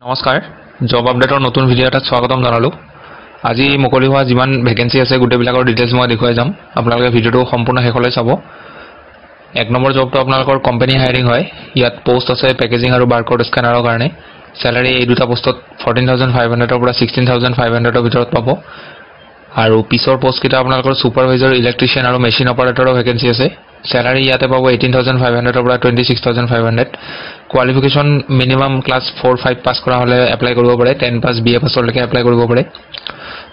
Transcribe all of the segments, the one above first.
নমস্কাৰ জব আপডেটৰ নতুন ভিডিঅ' এটাত স্বাগতম জনালোঁ। আজি মুকলি হোৱা যিমান ভেকেন্সি আছে গোটেইবিলাকৰ ডিটেইলছ মই দেখুৱাই যাম। আপোনালোকে ভিডিঅ'টো সম্পূৰ্ণ শেষলৈ চাব। এক নম্বৰ জবটো আপোনালোকৰ কোম্পানী হায়াৰিং হয়। ইয়াত পোষ্ট আছে পেকেজিং আৰু বাৰকোড স্কেনাৰৰ কাৰণে। চেলাৰী এই দুটা পোষ্টত 14,500 পৰা 16,500 ভিতৰত পাব। আৰু পিছৰ পোষ্ট কেইটা আপোনালোকৰ ছুপাৰভাইজাৰ, ইলেক্ট্ৰিচিয়ান আৰু মেচিন অপাৰেটৰৰ ভেকেন্সি আছে। চেলাৰী ইয়াতে পাব 18,500 পৰা 26,500। কোৱালিফিকেশ্যন মিনিমাম ক্লাছ 4-5 পাছ কৰা হ'লে এপ্লাই কৰিব পাৰে। 10 পাছ BA পাছলৈকে এপ্লাই কৰিব পাৰে।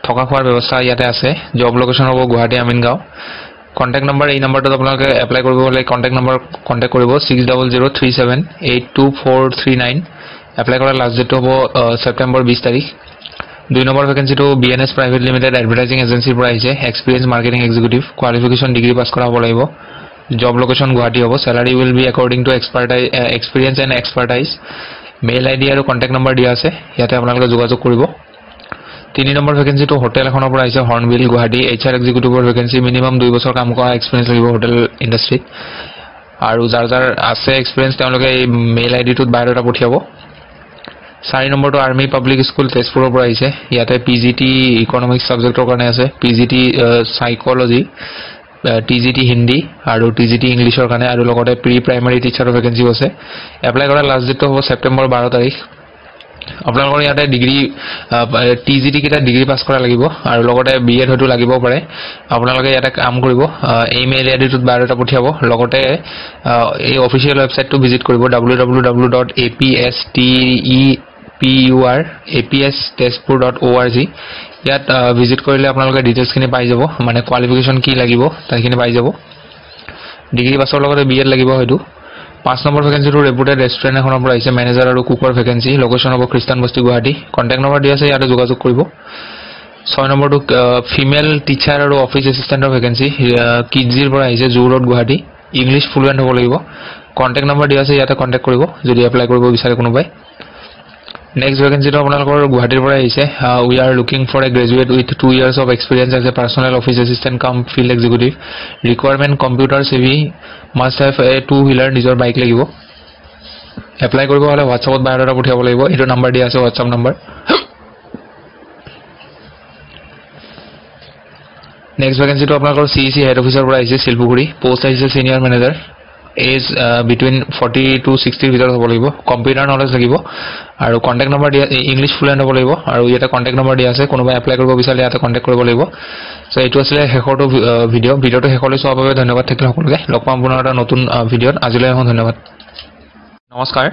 থকা খোৱাৰ ব্যৱস্থা ইয়াতে আছে। জব লোকেশ্যন হ'ব গুৱাহাটী আমিনগাঁও। কণ্টেক্ট নম্বৰ এই নম্বৰটোত আপোনালোকে এপ্লাই কৰিব হ'লে কণ্টেক্ট নম্বৰ কণ্টেক্ট কৰিব 6003782439। এপ্লাই কৰাৰ লাষ্ট ডেটটো হ'ব ছেপ্টেম্বৰ 20 তাৰিখ। 2 নম্বৰ ভেকেন্সিটো BNS প্ৰাইভেট লিমিটেড এডভাৰটাইজিং এজেঞ্চিৰ পৰা আহিছে। Experience marketing executive. Qualification degree pass কৰা হ'ব লাগিব। জব লোকেশ্যন গুৱাহাটী হ'ব। Salary will be according to experience and expertise. Mail ID আৰু কণ্টেক্ট নম্বৰ দিয়া আছে। ইয়াতে আপোনালোকে যোগাযোগ কৰিব। 3 নম্বৰ ভেকেন্সিটো হোটেল এখনৰ পৰা আহিছে, হৰ্ণবিল গুৱাহাটী। HR এক্সিকিউটিভৰ ভেকেন্সি। মিনিমাম 2 বছৰ কাম কৰা এক্সপিৰিয়েঞ্চ লাগিব হোটেল ইণ্ডাষ্ট্ৰীত। আৰু যাৰ আছে এক্সপিৰিয়েঞ্চ তেওঁলোকে এই মেইল IDটোত বায়'ডাটা পঠিয়াব। 4 নম্বৰটো আৰ্মি পাব্লিক স্কুল তেজপুৰৰ পৰা আহিছে। ইয়াতে PGT ইকনমিক্স ছাবজেক্টৰ কাৰণে আছে, PGT সাইকোলজি, TGT হিন্দী আৰু TGT ইংলিছৰ কাৰণে, আৰু লগতে প্ৰি প্ৰাইমাৰী টিচাৰৰ ভেকেন্সিও আছে। এপ্লাই কৰাৰ লাষ্ট ডেটটো হ'ব ছেপ্টেম্বৰ 12 তাৰিখ। আপোনালোকৰ ইয়াতে ডিগ্ৰী TGT কেইটা ডিগ্ৰী পাছ কৰা লাগিব আৰু লগতে BEd হয়তো লাগিব পাৰে। আপোনালোকে ইয়াতে কাম কৰিব, এই মেইল IDটোত বায়'ডাটা পঠিয়াব। লগতে এই অফিচিয়েল ৱেবছাইটটো ভিজিট কৰিব www.apstepurapstespur.org। ইয়াত ভিজিট কৰিলে আপোনালোকে ডিটেইলছখিনি পাই যাব, মানে কোৱালিফিকেশ্যন কি লাগিব তাইখিনি পাই যাব। ডিগ্ৰী পাছৰ লগতে BEd লাগিব হয়তো। 5 নম্বৰ ভেকেন্সিটো ৰেপুটেড ৰেষ্টুৰেণ্ট এখনৰ পৰা আহিছে, মেনেজাৰ আৰু কুকৰ ভেকেন্সি। লোকেশ্যন হ'ব খ্ৰীষ্টান বস্তি গুৱাহাটী। কণ্টেক্ট নম্বৰ দিয়া আছে, ইয়াতে যোগাযোগ কৰিব। 6 নম্বৰটো ফিমেল টিচাৰ আৰু অফিচ এছিষ্টেণ্টৰ ভেকেন্সি। কিডজিৰ পৰা আহিছে, zoo road Guwahati. English fluent হ'ব লাগিব। কণ্টেক্ট নম্বৰ দিয়া আছে, ইয়াতে কণ্টেক্ট কৰিব যদি এপ্লাই কৰিব বিচাৰে কোনোবাই। নেক্সট ভেকেন্সিটো আপোনালোকৰ গুৱাহাটীৰ পৰা আহিছে। We are looking for a graduate with 2 years of experience as a personal office assistant কাম field executive. Requirement computer CV, must have a 2-wheeler, নিজৰ বাইক লাগিব। এপ্লাই কৰিব হ'লে হোৱাটছআপত বায়'ডাটা পঠিয়াব লাগিব। এইটো নম্বৰ দিয়া আছে, হোৱাটছআপ নম্বৰ। নেক্সট ভেকেন্সিটো আপোনালোকৰ CEC হেড অফিচৰ পৰা আহিছে, শিলপুখুৰী। পোষ্ট আহিছে senior manager. Age between 40 to 60 ভিতৰত হ'ব লাগিব। কম্পিউটাৰ নলেজ লাগিব আৰু কণ্টেক্ট নম্বৰ দিয়া, ইংলিছ ফ্লুৱেণ্ট হ'ব লাগিব। আৰু ইয়াতে কণ্টেক্ট নম্বৰ দিয়া আছে, কোনোবাই এপ্লাই কৰিব বিচাৰিলে ইয়াতে কণ্টেক্ট কৰিব লাগিব। চ' এইটো আছিলে শেষৰটো ভিডিঅ'টো শেষলৈ চোৱাৰ বাবে ধন্যবাদ থাকিল সকলোকে। লগ পাম পুনৰ এটা নতুন ভিডিঅ'ত। আজিলৈ ধন্যবাদ। নমস্কাৰ।